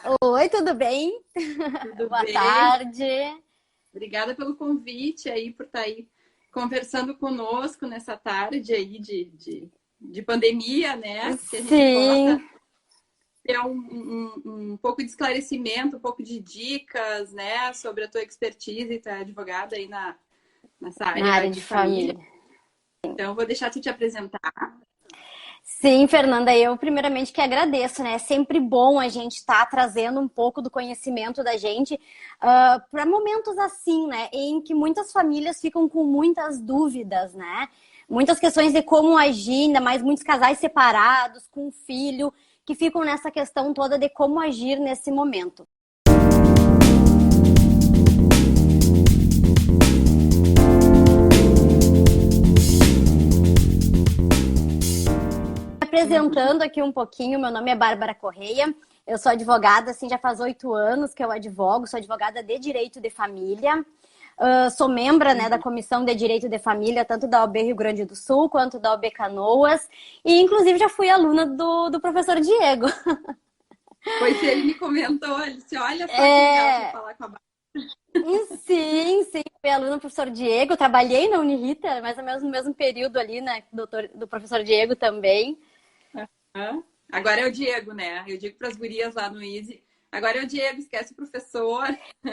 Oi, tudo bem? Tudo Boa bem? tarde. Obrigada pelo convite aí, por estar aí conversando conosco nessa tarde aí de pandemia, né? Que a gente Sim, possa ter um pouco de esclarecimento, um pouco de dicas, né? Sobre a tua expertise, tu é advogada aí nessa na área área de de família. família. Então, eu vou deixar tu te apresentar. Sim, Fernanda, eu primeiramente que agradeço, né? É sempre bom a gente estar trazendo um pouco do conhecimento da gente para momentos assim, né? Em que muitas famílias ficam com muitas dúvidas, né? Muitas questões de como agir, ainda mais muitos casais separados, com filho, que ficam nessa questão toda de como agir nesse momento. Uhum. Apresentando aqui um pouquinho, meu nome é Bárbara Correia, eu sou advogada, assim, já faz 8 anos que eu advogo, sou advogada de Direito de Família, sou membro, né, da Comissão de Direito de Família, tanto da OAB Rio Grande do Sul quanto da OAB Canoas, e inclusive já fui aluna do professor Diego. Pois ele me comentou, ele disse, olha só que legal, vou É, falar com a Bárbara. sim, fui aluna do professor Diego, trabalhei na Uniriter, mais ou menos no mesmo período ali, né, do professor Diego também. Agora é o Diego, né? Eu digo para as gurias lá no Easy. Agora é o Diego, esquece o professor.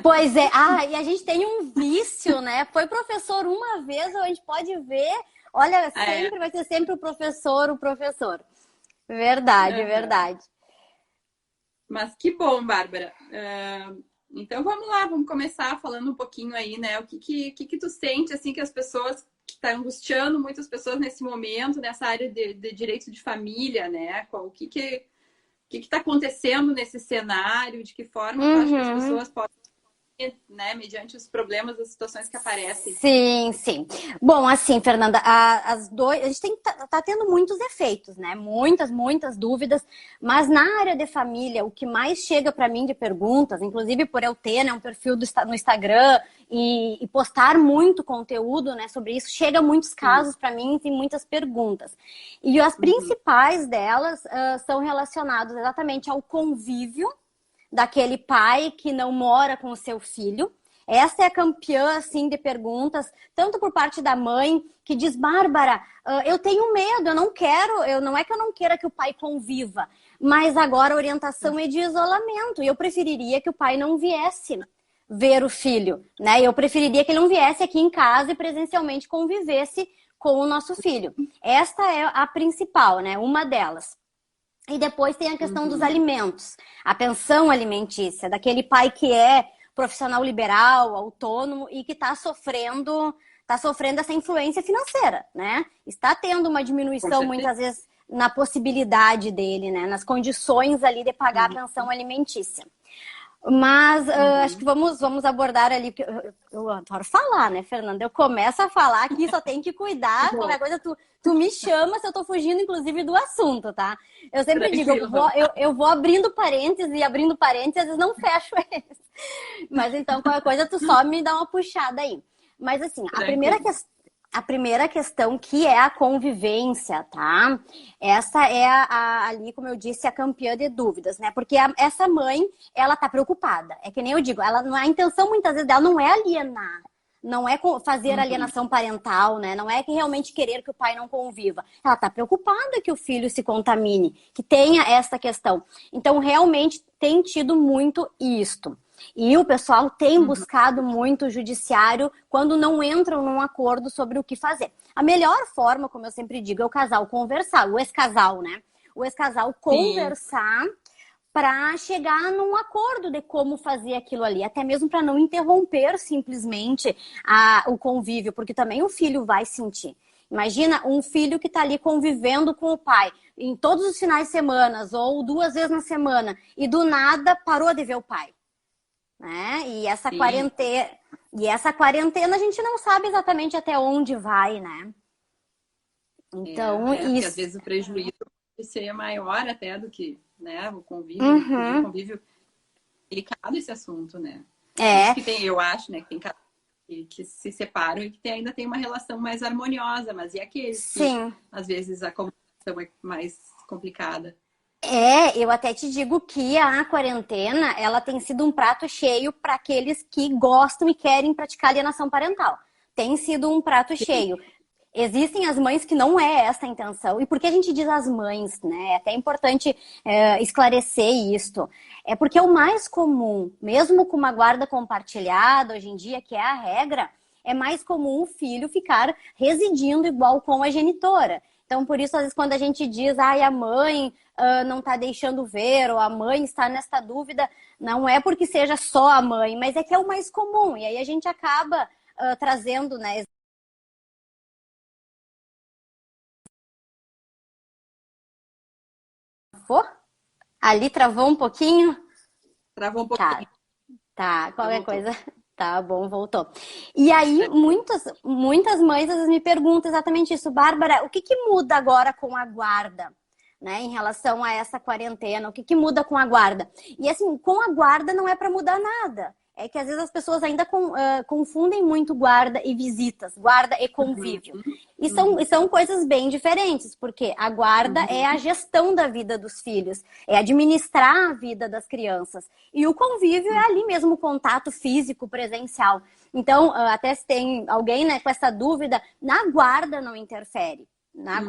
Pois é, e a gente tem um vício, né? Foi professor uma vez, a gente pode ver, olha, É, sempre vai ser sempre o professor, o professor. Verdade, aham. verdade. Mas que bom, Bárbara. Então vamos lá, vamos começar falando um pouquinho aí, né? O que tu sente, assim, que as pessoas que estão angustiando muitas pessoas nesse momento, nessa área de direito de família, né? O que está acontecendo nesse cenário? De que forma tu acha que as Uhum. pessoas podem, né, mediante os problemas, as situações que aparecem? Sim, sim. Bom, assim, Fernanda, a gente tá tendo muitos efeitos, né? Muitas dúvidas, mas na área de família, o que mais chega para mim de perguntas, inclusive por eu ter, né, um perfil no Instagram e postar muito conteúdo, né, sobre isso, chega muitos Sim. casos para mim e tem muitas perguntas. E as Uhum. principais delas são relacionadas exatamente ao convívio daquele pai que não mora com o seu filho. Essa é a campeã, assim, de perguntas, tanto por parte da mãe, que diz, Bárbara, eu tenho medo, eu não quero, não é que eu não queira que o pai conviva, mas agora a orientação é de isolamento, e eu preferiria que o pai não viesse ver o filho, né? Eu preferiria que ele não viesse aqui em casa e presencialmente convivesse com o nosso filho. Esta é a principal, né? Uma delas. E depois tem a questão dos Uhum. alimentos, a pensão alimentícia, daquele pai que é profissional liberal, autônomo e que está sofrendo essa influência financeira, né? Está tendo uma Com diminuição certeza. muitas vezes na possibilidade dele, né? Nas condições ali de pagar a Uhum. pensão alimentícia. Mas acho que Uhum. vamos abordar ali, porque eu adoro falar, né, Fernanda? Eu começo a falar aqui, só tem que cuidar, Bom, qualquer coisa tu me chama se eu tô fugindo, inclusive, do assunto, tá? Eu sempre digo, tranquilo, vamos. eu vou abrindo parênteses e abrindo parênteses, às vezes não fecho eles. Mas então, qualquer coisa, tu só me dá uma puxada aí. Mas assim, Tranquilo. a primeira questão que é a convivência, tá? Essa é ali, como eu disse, a campeã de dúvidas, né? Porque essa mãe, ela tá preocupada. É que nem eu digo, a intenção muitas vezes dela não é alienar. Não é fazer Uhum. alienação parental, né? Não é que realmente querer que o pai não conviva. Ela está preocupada que o filho se contamine, que tenha essa questão. Então, realmente tem tido muito isto. E o pessoal tem Uhum. buscado muito o judiciário quando não entram num acordo sobre o que fazer. A melhor forma, como eu sempre digo, é o casal conversar, o ex-casal, né? O ex-casal Sim, conversar para chegar num acordo de como fazer aquilo ali, até mesmo para não interromper simplesmente o convívio, porque também o filho vai sentir. Imagina um filho que está ali convivendo com o pai em todos os finais de semana ou 2 vezes na semana e do nada parou de ver o pai, né? sim. E essa quarentena a gente não sabe exatamente até onde vai, né? Então, Porque às isso. vezes o prejuízo pode ser maior até do que, né, o convívio, inclusive o Uhum. convívio delicado esse assunto, né? Por isso É, que tem, eu acho, né, que tem casais que se separam e que ainda tem uma relação mais harmoniosa, mas e aqueles que sim. às vezes a comunicação é mais complicada? Eu até te digo que a quarentena, ela tem sido um prato cheio para aqueles que gostam e querem praticar alienação parental. Tem sido um prato cheio. Existem as mães que não é essa a intenção. E por que a gente diz as mães, né? É até importante esclarecer isto. É porque é o mais comum, mesmo com uma guarda compartilhada, hoje em dia, que é a regra, é mais comum o filho ficar residindo igual com a genitora. Então, por isso, às vezes, quando a gente diz, a mãe não está deixando ver, ou a mãe está nesta dúvida, não é porque seja só a mãe, mas é que é o mais comum. E aí a gente acaba trazendo, né? Ali travou um pouquinho? Travou um Tá, pouquinho. tá, qualquer Voltou. coisa. Tá bom, voltou. E aí, muitas mães às vezes me perguntam exatamente isso. Bárbara, o que que muda agora com a guarda? Né, em relação a essa quarentena, o que que muda com a guarda? E assim, com a guarda não é para mudar nada. É que às vezes as pessoas ainda confundem muito guarda e visitas, guarda e convívio. E são coisas bem diferentes, porque a guarda é a gestão da vida dos filhos, é administrar a vida das crianças. E o convívio é ali mesmo o contato físico, presencial. Então, até se tem alguém, né, com essa dúvida, na guarda não interfere.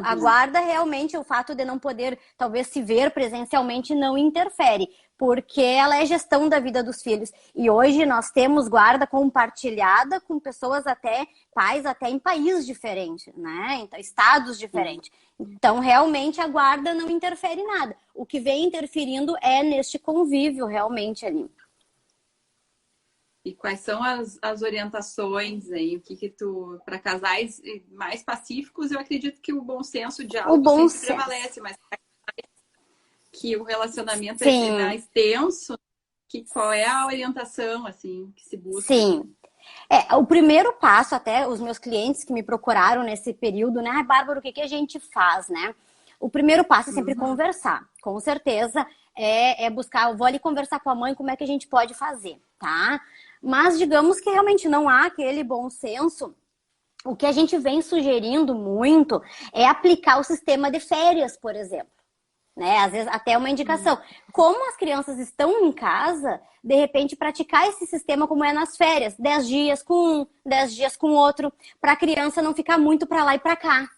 A guarda, realmente, o fato de não poder, talvez, se ver presencialmente não interfere, porque ela é gestão da vida dos filhos. E hoje nós temos guarda compartilhada com pessoas até, pais até em países diferentes, né? Então, estados diferentes. Então, realmente, a guarda não interfere em nada. O que vem interferindo é neste convívio, realmente, ali. E quais são as orientações aí? O que que tu, para casais mais pacíficos, eu acredito que o bom senso, o O diálogo bom sempre senso. prevalece, mas que o relacionamento é Sim, mais tenso, qual é a orientação assim que se busca? sim. O primeiro passo, até os meus clientes que me procuraram nesse período, né? Bárbara, o que que a gente faz, né? O primeiro passo é sempre conversar. Com certeza é buscar, eu vou ali conversar com a mãe, como é que a gente pode fazer, tá? Mas digamos que realmente não há aquele bom senso. O que a gente vem sugerindo muito é aplicar o sistema de férias, por exemplo. Né? Às vezes até uma indicação. Como as crianças estão em casa, de repente praticar esse sistema como é nas férias, 10 dias com um, 10 dias com outro, para a criança não ficar muito para lá e para cá.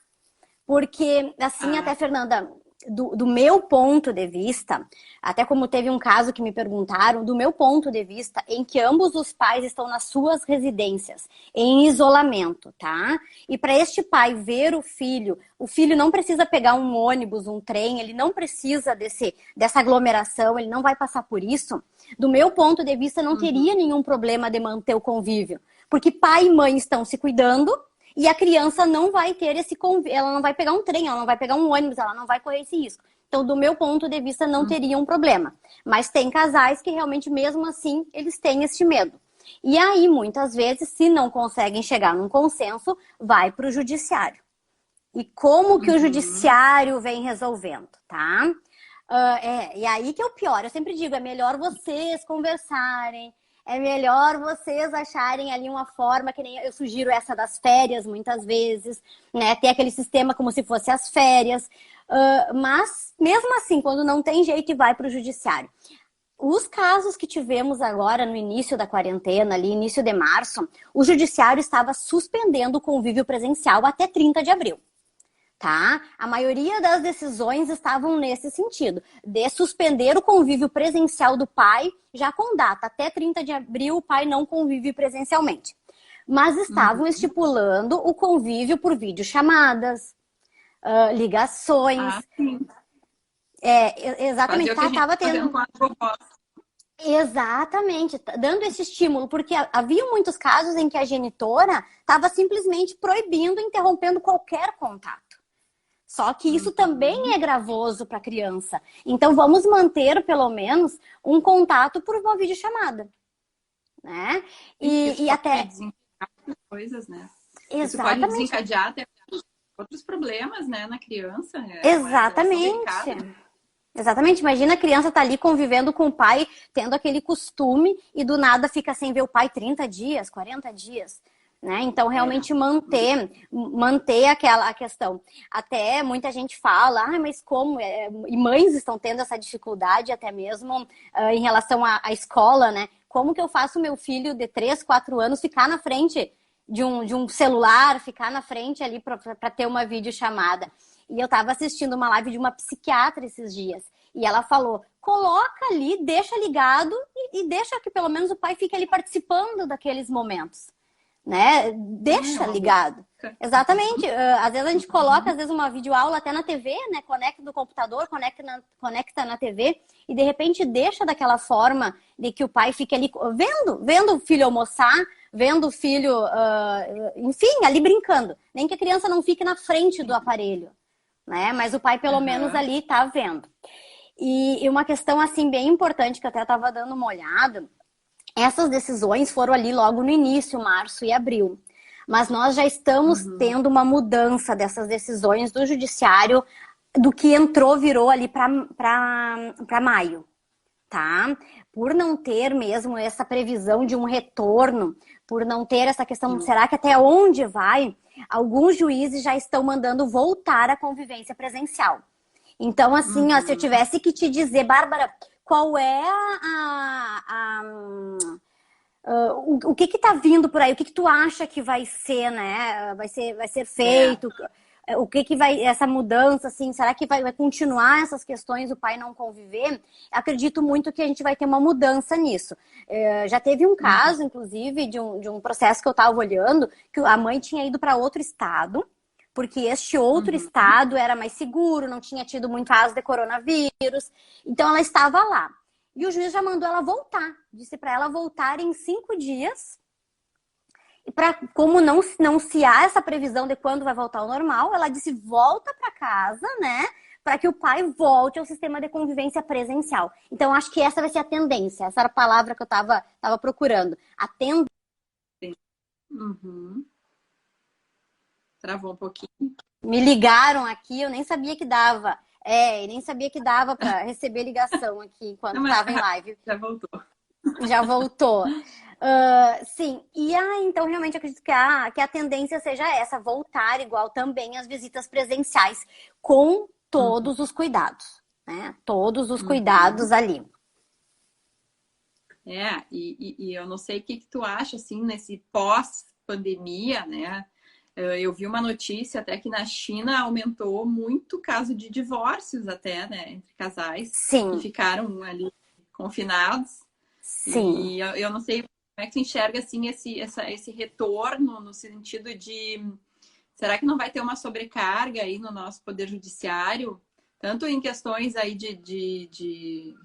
Porque, assim, até, Fernanda, do meu ponto de vista, até como teve um caso que me perguntaram, do meu ponto de vista, em que ambos os pais estão nas suas residências, em isolamento, tá? E para este pai ver o filho não precisa pegar um ônibus, um trem, ele não precisa dessa aglomeração, ele não vai passar por isso. Do meu ponto de vista, não teria nenhum problema de manter o convívio. Porque pai e mãe estão se cuidando, e a criança não vai ter esse convívio, ela não vai pegar um trem, ela não vai pegar um ônibus, ela não vai correr esse risco. Então, do meu ponto de vista, não teria um problema. Mas tem casais que realmente, mesmo assim, eles têm esse medo. E aí, muitas vezes, se não conseguem chegar num consenso, vai para o judiciário. E como que o judiciário vem resolvendo, tá? E aí que é o pior. Eu sempre digo, é melhor vocês conversarem, é melhor vocês acharem ali uma forma, que nem eu sugiro essa das férias, muitas vezes, né? Ter aquele sistema como se fosse as férias. Mas, mesmo assim, quando não tem jeito e vai para o judiciário. Os casos que tivemos agora no início da quarentena, ali, início de março, o judiciário estava suspendendo o convívio presencial até 30 de abril. Tá? A maioria das decisões estavam nesse sentido, de suspender o convívio presencial do pai, já com data, até 30 de abril o pai não convive presencialmente. Mas estavam estipulando o convívio por videochamadas, ligações. Sim. Exatamente, estava tendo com a vovó. Exatamente, dando esse estímulo, porque havia muitos casos em que a genitora estava simplesmente proibindo, interrompendo qualquer contato. Só que isso também é gravoso para a criança. Então, vamos manter, pelo menos, um contato por uma videochamada. Né? E até... coisas, né? Exatamente. Isso pode desencadear até outros problemas, né, na criança. Exatamente. Exatamente. Imagina a criança tá ali convivendo com o pai, tendo aquele costume, e do nada fica sem ver o pai 30 dias, 40 dias. né? Então, realmente manter aquela questão. Até muita gente fala, mas como? E mães estão tendo essa dificuldade até mesmo em relação à escola, né? Como que eu faço meu filho de 3, 4 anos ficar na frente de um celular, ficar na frente ali para ter uma videochamada? E eu estava assistindo uma live de uma psiquiatra esses dias. E ela falou, coloca ali, deixa ligado e deixa que pelo menos o pai fique ali participando daqueles momentos. Né? Deixa ligado. Exatamente. Às vezes a gente coloca, às vezes, uma videoaula até na TV, né? Conecta no computador, conecta na TV e de repente deixa daquela forma de que o pai fique ali vendo o filho almoçar, vendo o filho, enfim, ali brincando. Nem que a criança não fique na frente do aparelho, né? Mas o pai pelo menos ali tá vendo. E uma questão assim bem importante que eu até estava dando uma olhada. Essas decisões foram ali logo no início, março e abril. Mas nós já estamos tendo uma mudança dessas decisões do judiciário, do que virou ali para maio, tá? Por não ter mesmo essa previsão de um retorno, por não ter essa questão, será que até onde vai? Alguns juízes já estão mandando voltar a convivência presencial. Então, assim, se eu tivesse que te dizer, Bárbara, qual é o que tá vindo por aí? O que tu acha que vai ser, né? Vai ser feito? O que vai, essa mudança, assim, será que vai continuar essas questões, o pai não conviver? Acredito muito que a gente vai ter uma mudança nisso. Já teve um caso, inclusive, de um processo que eu estava olhando, que a mãe tinha ido para outro estado, porque este outro estado era mais seguro, não tinha tido muito caso de coronavírus. Então, ela estava lá. E o juiz já mandou ela voltar. Disse para ela voltar em 5 dias. E como não se há essa previsão de quando vai voltar ao normal, ela disse, volta para casa, né? Para que o pai volte ao sistema de convivência presencial. Então, acho que essa vai ser a tendência. Essa era a palavra que eu estava procurando. A tendência. Travou um pouquinho. Me ligaram aqui, eu nem sabia que dava. Nem sabia que dava para receber ligação aqui quando estava em live. Já voltou. Já voltou. Sim, e então realmente acredito que a tendência seja essa, voltar igual também às visitas presenciais, com todos os cuidados, né? Todos os cuidados ali. E eu não sei o que tu acha, assim, nesse pós-pandemia, né? Eu vi uma notícia até que na China aumentou muito o caso de divórcios até, né? Entre casais que ficaram ali confinados. Sim. E eu não sei como é que tu enxerga, assim, esse retorno no sentido de... Será que não vai ter uma sobrecarga aí no nosso poder judiciário? Tanto em questões aí de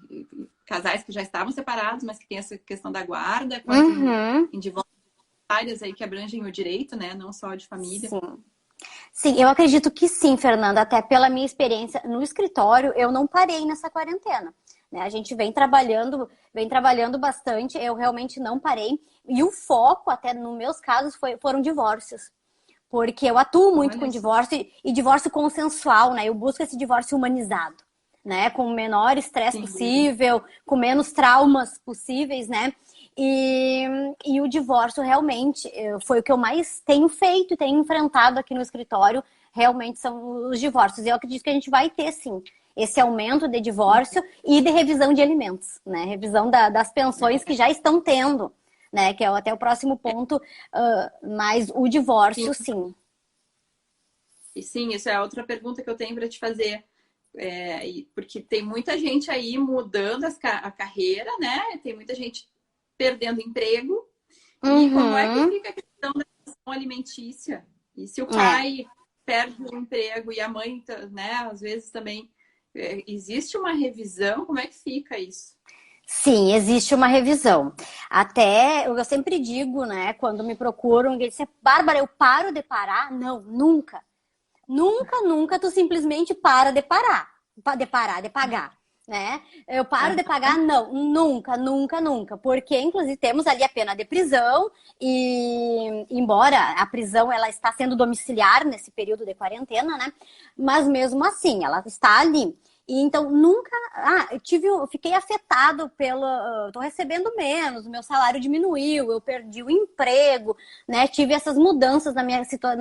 casais que já estavam separados, mas que tem essa questão da guarda, quanto em divórcios áreas aí que abrangem o direito, né? Não só de família. Sim, eu acredito que sim, Fernanda. Até pela minha experiência no escritório, eu não parei nessa quarentena. Né? A gente vem trabalhando bastante, eu realmente não parei. E o foco, até nos meus casos, foram divórcios. Porque eu atuo muito com divórcio e divórcio consensual, né? Eu busco esse divórcio humanizado, né? Com o menor estresse possível, com menos traumas possíveis, né? E o divórcio realmente foi o que eu mais tenho feito e tenho enfrentado aqui no escritório, realmente são os divórcios. E eu acredito que a gente vai ter, sim, esse aumento de divórcio e de revisão de alimentos, né? Revisão das pensões que já estão tendo, né? Que é até o próximo ponto, mas o divórcio, sim. E sim, isso é outra pergunta que eu tenho para te fazer. Porque tem muita gente aí mudando a carreira, né? Tem muita gente perdendo emprego. E como é que fica a questão da questão alimentícia? E se o pai perde o emprego e a mãe, né, às vezes também, existe uma revisão? Como é que fica isso? Sim, existe uma revisão. Até, eu sempre digo, né, quando me procuram, eles dizem, Bárbara, eu paro de parar? Não, nunca. Nunca tu simplesmente para de pagar. Né? Eu paro de pagar? Não, nunca. Porque, inclusive, temos ali a pena de prisão e, embora a prisão ela está sendo domiciliar nesse período de quarentena, né? Mas mesmo assim, ela está ali. E então nunca, eu fiquei afetado tô recebendo menos, o meu salário diminuiu, eu perdi o emprego, né? Tive essas mudanças nas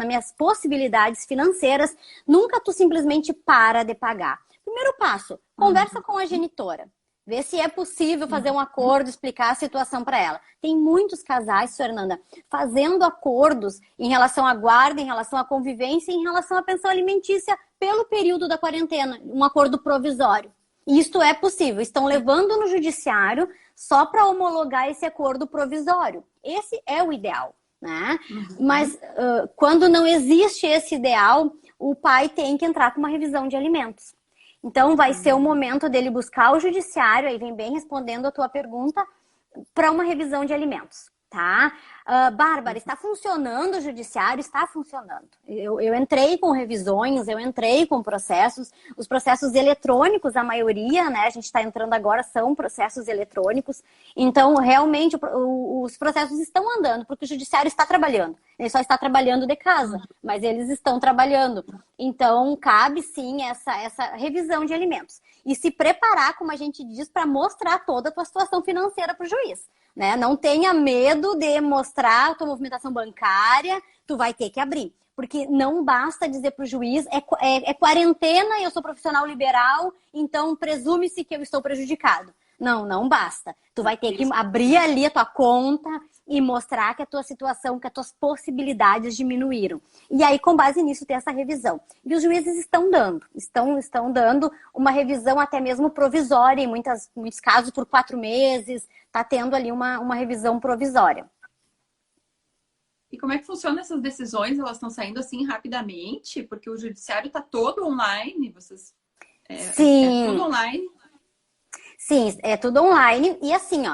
minhas possibilidades financeiras. Nunca tu simplesmente para de pagar. Primeiro passo, conversa com a genitora. Vê se é possível fazer um acordo, explicar a situação para ela. Tem muitos casais, Fernanda, fazendo acordos em relação à guarda, em relação à convivência e em relação à pensão alimentícia pelo período da quarentena, um acordo provisório. E isto é possível. Estão levando no judiciário só para homologar esse acordo provisório. Esse é o ideal, né? Mas quando não existe esse ideal, o pai tem que entrar com uma revisão de alimentos. Então, vai ser o momento dele buscar o judiciário, aí vem bem respondendo a tua pergunta, para uma revisão de alimentos, tá? Bárbara, está funcionando o judiciário? Está funcionando. Eu entrei com revisões, eu entrei com processos, os processos eletrônicos, a maioria, né? A gente está entrando agora, são processos eletrônicos. Então, realmente, os processos estão andando, porque o judiciário está trabalhando. Ele só está trabalhando de casa, mas eles estão trabalhando. Então, cabe sim essa revisão de alimentos. E se preparar, como a gente diz, para mostrar toda a tua situação financeira para o juiz. Né? Não tenha medo de mostrar a tua movimentação bancária, tu vai ter que abrir. Porque não basta dizer para o juiz, é quarentena, eu sou profissional liberal, então presume-se que eu estou prejudicado. Não basta. Tu vai ter que abrir ali a tua conta e mostrar que a tua situação, que as tuas possibilidades diminuíram. E aí, com base nisso, ter essa revisão. E os juízes estão dando uma revisão até mesmo provisória, em muitos casos por 4 meses, está tendo ali uma revisão provisória. E como é que funcionam essas decisões? Elas estão saindo assim rapidamente? Porque o judiciário está todo online, Sim. É tudo online? Sim, é tudo online. E assim,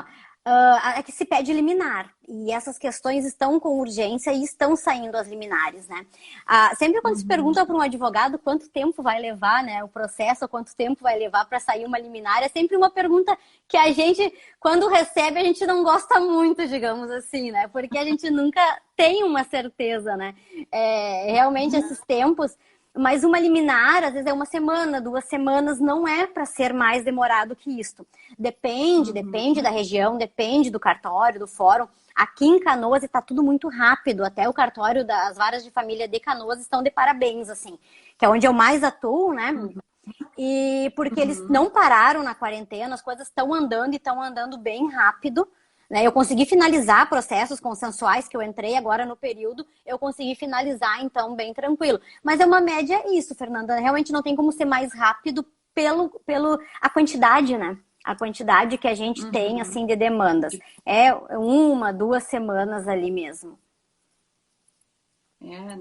é que se pede liminar. E essas questões estão com urgência e estão saindo as liminares, né? Sempre quando se pergunta para um advogado quanto tempo vai levar, né, o processo, ou quanto tempo vai levar para sair uma liminar, é sempre uma pergunta que a gente, quando recebe, a gente não gosta muito, digamos assim, né? Porque a gente nunca tem uma certeza, né? Realmente esses tempos... Mas uma liminar, às vezes é 1 semana, 2 semanas, não é para ser mais demorado que isto. Depende da região, depende do cartório, do fórum. Aqui em Canoas está tudo muito rápido, até o cartório das varas de família de Canoas estão de parabéns, assim, que é onde eu mais atuo, né? E porque eles não pararam na quarentena, as coisas estão andando e estão andando bem rápido. Eu consegui finalizar processos consensuais que eu entrei agora no período, eu consegui finalizar, então, bem tranquilo. Mas é uma média isso, Fernanda. Realmente não tem como ser mais rápido pelo a quantidade, né? A quantidade que a gente tem, assim, de demandas. É 1, 2 semanas ali mesmo.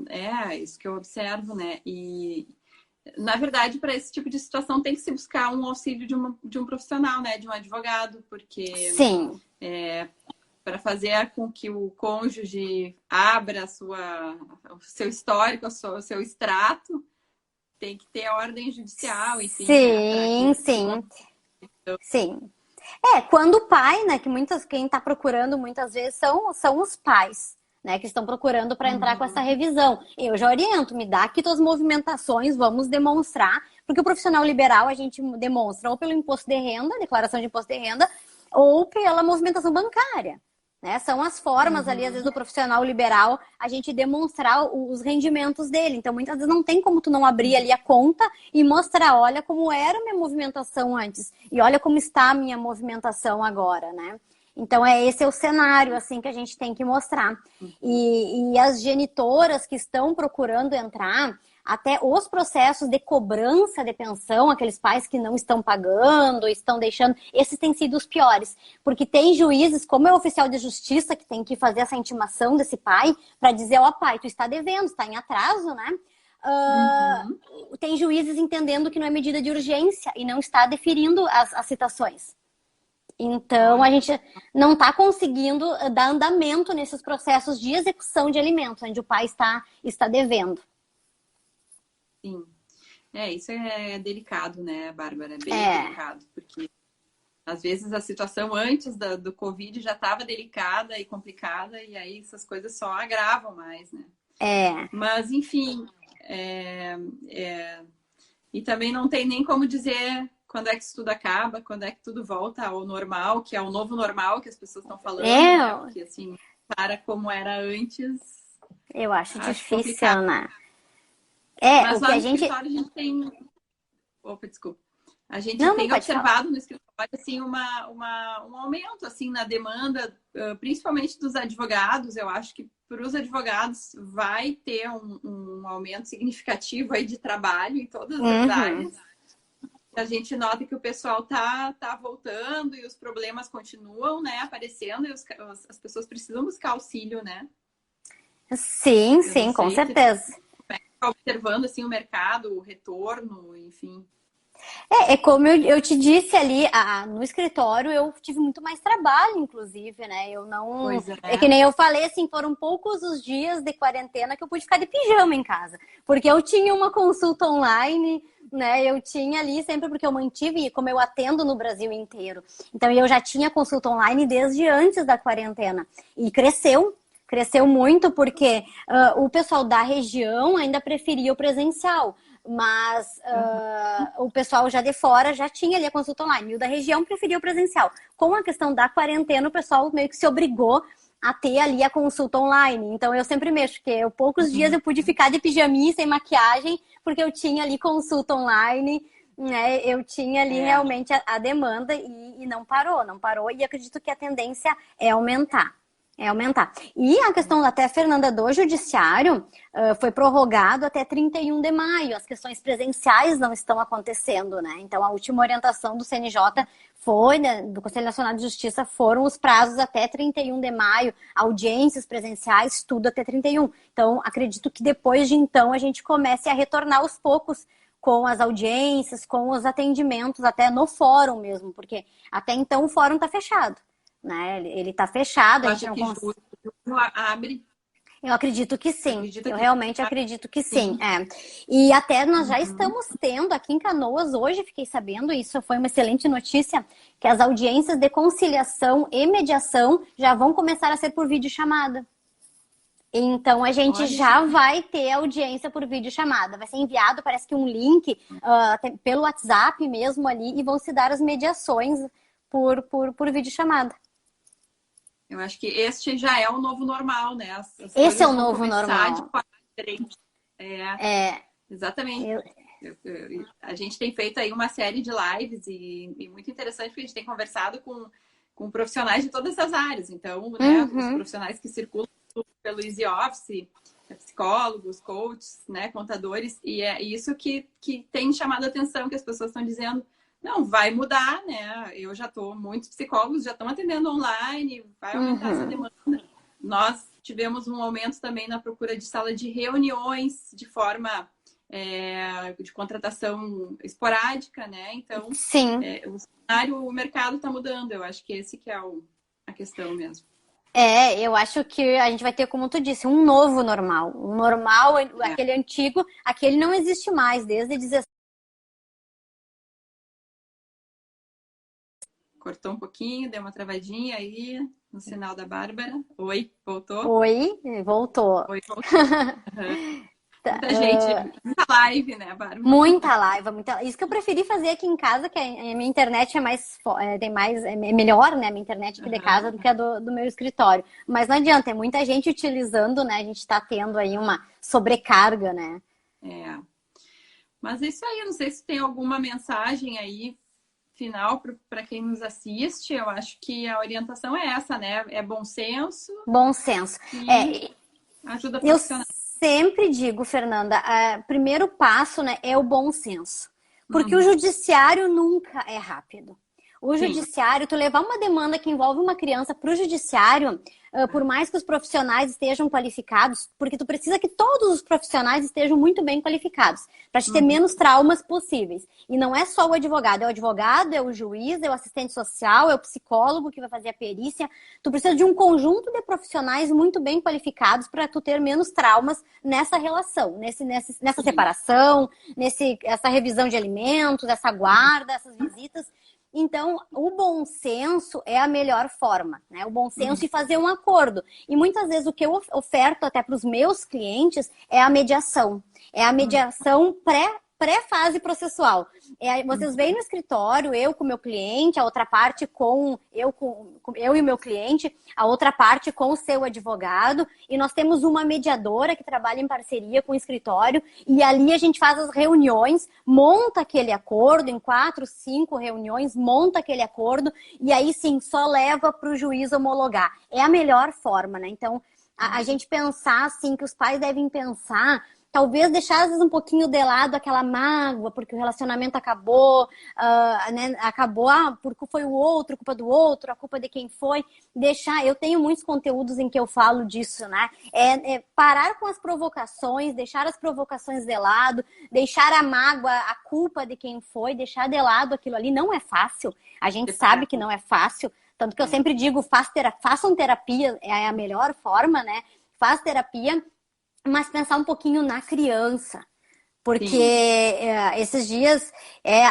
É isso que eu observo, né? E, na verdade, para esse tipo de situação tem que se buscar um auxílio de um profissional, né? De um advogado, porque... Sim. Para fazer com que o cônjuge abra o seu histórico, o seu extrato, tem que ter a ordem judicial, enfim. Sim. Quando o pai, né, quem está procurando muitas vezes são os pais, né, que estão procurando para entrar com essa revisão. Eu já oriento, me dá aqui tuas movimentações, vamos demonstrar, porque o profissional liberal a gente demonstra ou pelo imposto de renda, declaração de imposto de renda, ou pela movimentação bancária, né? São as formas ali, às vezes, do profissional liberal, a gente demonstrar os rendimentos dele. Então, muitas vezes não tem como tu não abrir ali a conta e mostrar, olha como era a minha movimentação antes e olha como está a minha movimentação agora, né? Então, esse é o cenário, assim, que a gente tem que mostrar. E as genitoras que estão procurando entrar... Até os processos de cobrança de pensão, aqueles pais que não estão pagando, estão deixando, esses têm sido os piores. Porque tem juízes, como é o oficial de justiça, que tem que fazer essa intimação desse pai, para dizer, pai, tu está devendo, está em atraso, né? Tem juízes entendendo que não é medida de urgência e não está deferindo as citações. Então, a gente não está conseguindo dar andamento nesses processos de execução de alimentos, onde o pai está devendo. Sim. Isso é delicado, né, Bárbara? É bem delicado, porque às vezes a situação antes do Covid já estava delicada e complicada, e aí essas coisas só agravam mais, né? Mas, enfim, E também não tem nem como dizer quando é que isso tudo acaba, quando é que tudo volta ao normal, que é o novo normal que as pessoas estão falando, né? Porque assim, para como era antes, eu acho difícil, complicado. né? Mas lá no escritório a gente tem... Opa, desculpa. A gente tem observado no escritório assim, um aumento assim, na demanda, principalmente dos advogados. Eu acho que para os advogados vai ter um aumento significativo aí de trabalho em todas as áreas. A gente nota que o pessoal tá voltando e os problemas continuam, né, aparecendo, e as pessoas precisam buscar auxílio, né? Sim, com certeza. Observando assim, o mercado, o retorno, enfim. Como eu te disse ali, no escritório eu tive muito mais trabalho, inclusive, né? Eu não. É que nem eu falei, assim, foram poucos os dias de quarentena que eu pude ficar de pijama em casa. Porque eu tinha uma consulta online, né? Eu tinha ali sempre, porque eu mantive, como eu atendo no Brasil inteiro. Então eu já tinha consulta online desde antes da quarentena. E cresceu muito, porque o pessoal da região ainda preferia o presencial. Mas o pessoal já de fora já tinha ali a consulta online. E o da região preferia o presencial. Com a questão da quarentena, o pessoal meio que se obrigou a ter ali a consulta online. Então eu sempre mexo, porque poucos dias eu pude ficar de pijaminha, sem maquiagem, porque eu tinha ali consulta online, né? Eu tinha ali realmente a demanda e não parou. E acredito que a tendência é aumentar. E a questão até, Fernanda, do judiciário foi prorrogado até 31 de maio. As questões presenciais não estão acontecendo, né? Então, a última orientação do CNJ foi, né, do Conselho Nacional de Justiça, foram os prazos até 31 de maio, audiências presenciais, tudo até 31. Então, acredito que depois de então a gente comece a retornar aos poucos com as audiências, com os atendimentos, até no fórum mesmo, porque até então o fórum está fechado. Né? Ele está fechado. A gente não consegue. Abre. Eu acredito que sim. Realmente acredito que sim. E até nós já estamos tendo aqui em Canoas, hoje fiquei sabendo, isso foi uma excelente notícia, que as audiências de conciliação e mediação já vão começar a ser por videochamada. Então a gente já vai ter audiência por videochamada. Vai ser enviado, parece que um link pelo WhatsApp mesmo ali, e vão se dar as mediações por videochamada. Eu acho que este já é o novo normal, né? Esse é o novo normal. Exatamente. A gente tem feito aí uma série de lives e muito interessante, porque a gente tem conversado com profissionais de todas as áreas. Então, né, os profissionais que circulam pelo Easy Office, psicólogos, coaches, né, contadores, e é isso que tem chamado a atenção, que as pessoas estão dizendo: não, vai mudar, né? Eu já estou, muitos psicólogos já estão atendendo online, vai aumentar essa demanda. Nós tivemos um aumento também na procura de sala de reuniões de forma de contratação esporádica, né? Então, o mercado está mudando. Eu acho que esse que é a questão mesmo. Eu acho que a gente vai ter, como tu disse, um novo normal. O normal, aquele antigo, aquele não existe mais, desde 17. Cortou um pouquinho, deu uma travadinha aí no sinal da Bárbara. Oi, voltou? Oi, voltou. Oi, voltou. Muita gente, muita live, né, Bárbara? Muita live, Isso que eu preferi fazer aqui em casa, que a minha internet é melhor, né, a minha internet aqui de casa do que a do meu escritório. Mas não adianta, é muita gente utilizando, né, a gente tá tendo aí uma sobrecarga, né? Mas é isso aí, eu não sei se tem alguma mensagem aí final para quem nos assiste. Eu acho que a orientação é essa, né? É bom senso. Bom senso. Ajuda profissional. Eu sempre digo, Fernanda, primeiro passo, né, é o bom senso. Porque o judiciário nunca é rápido. O judiciário, tu levar uma demanda que envolve uma criança para o judiciário, por mais que os profissionais estejam qualificados, porque tu precisa que todos os profissionais estejam muito bem qualificados, para te ter menos traumas possíveis. E não é só o advogado, é o juiz, é o assistente social, é o psicólogo que vai fazer a perícia. Tu precisa de um conjunto de profissionais muito bem qualificados para tu ter menos traumas nessa relação, nessa separação, essa revisão de alimentos, essa guarda, essas visitas. Então, o bom senso é a melhor forma, né? O bom senso e fazer um acordo. E muitas vezes o que eu oferto até para os meus clientes é a mediação. É a mediação pré-fase processual. Vocês vêm no escritório, eu com o meu cliente, a outra parte com eu e o meu cliente, a outra parte com o seu advogado, e nós temos uma mediadora que trabalha em parceria com o escritório, e ali a gente faz as reuniões, monta aquele acordo, em 4, 5 reuniões, monta aquele acordo, e aí sim, só leva para o juiz homologar. É a melhor forma, né? Então, a gente pensar assim, que os pais devem pensar, talvez deixar às vezes um pouquinho de lado aquela mágoa, porque o relacionamento acabou, né? Acabou, porque foi o outro, culpa do outro, a culpa de quem foi. Deixar, eu tenho muitos conteúdos em que eu falo disso, né? Parar com as provocações, deixar as provocações de lado, deixar a mágoa, a culpa de quem foi, deixar de lado aquilo ali. Não é fácil, a gente sabe que não é fácil. Tanto que eu sempre digo, façam terapia, é a melhor forma, né? Faz terapia, mas pensar um pouquinho na criança. Porque esses dias,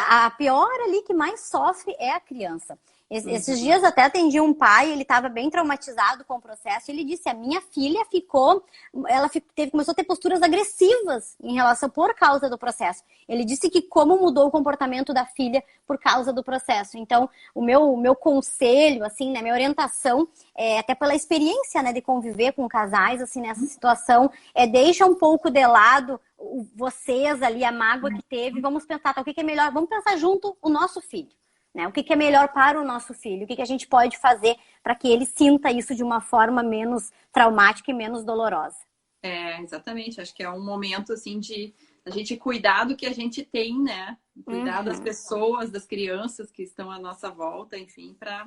a pior ali que mais sofre é a criança. Esses dias até atendi um pai, ele estava bem traumatizado com o processo, ele disse, a minha filha começou a ter posturas agressivas em relação, por causa do processo. Ele disse que como mudou o comportamento da filha por causa do processo. Então, o meu conselho, assim, né, minha orientação, até pela experiência, né, de conviver com casais, assim, nessa situação, deixa um pouco de lado vocês ali, a mágoa que teve, vamos pensar, o que é melhor, vamos pensar junto o nosso filho. Né? O que é melhor para o nosso filho? O que a gente pode fazer para que ele sinta isso de uma forma menos traumática e menos dolorosa? Exatamente. Acho que é um momento, assim, de a gente cuidar do que a gente tem, né? Cuidar das pessoas, das crianças que estão à nossa volta, enfim, para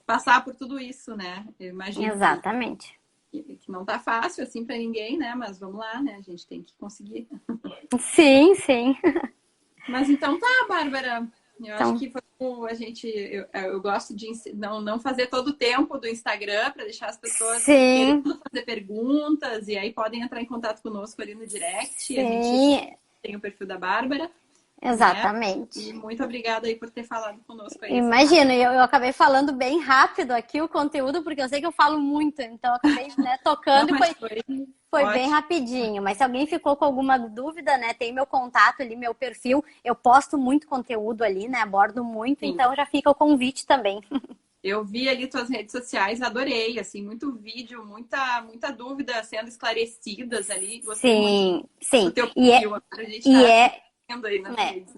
passar por tudo isso, né? Eu imagino. Exatamente. Que não tá fácil, assim, para ninguém, né? Mas vamos lá, né? A gente tem que conseguir. Sim, sim. Mas então tá, Bárbara. Eu acho que foi eu gosto de não fazer todo o tempo do Instagram para deixar as pessoas querendo fazer perguntas e aí podem entrar em contato conosco ali no direct. Sim. A gente tem o perfil da Bárbara. Exatamente. Né? E muito obrigada aí por ter falado conosco aí. Imagina, eu acabei falando bem rápido aqui o conteúdo, porque eu sei que eu falo muito, então eu acabei, né, tocando. Não, foi bem rapidinho, mas se alguém ficou com alguma dúvida, né, tem meu contato ali, meu perfil, eu posto muito conteúdo ali, né, abordo muito, então já fica o convite também. Eu vi ali tuas redes sociais, adorei, assim, muito vídeo, muita dúvida sendo esclarecidas ali. Gostei muito do teu perfil, a gente vendo aí nas redes.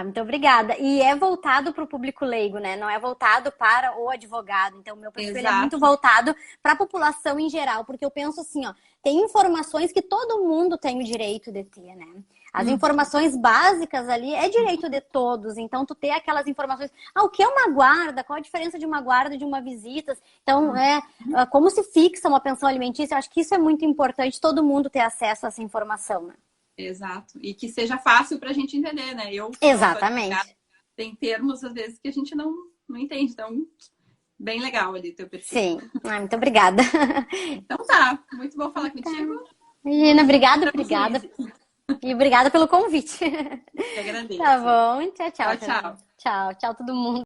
Muito obrigada. E é voltado para o público leigo, né? Não é voltado para o advogado. Então, o meu perfil é muito voltado para a população em geral, porque eu penso assim, ó, tem informações que todo mundo tem o direito de ter, né? As informações básicas ali é direito de todos. Então, tu ter aquelas informações. O que é uma guarda? Qual a diferença de uma guarda e de uma visita? Então, como se fixa uma pensão alimentícia? Eu acho que isso é muito importante, todo mundo ter acesso a essa informação, né? Exato. E que seja fácil para a gente entender, né? Exatamente. Tem termos, às vezes, que a gente não entende. Então, bem legal ali o teu perfil. Sim. Muito obrigada. Então tá. Muito bom falar contigo. Regina, obrigada. E obrigada pelo convite. Eu agradeço. Tá bom. Tchau. Tchau, Tchau, todo mundo.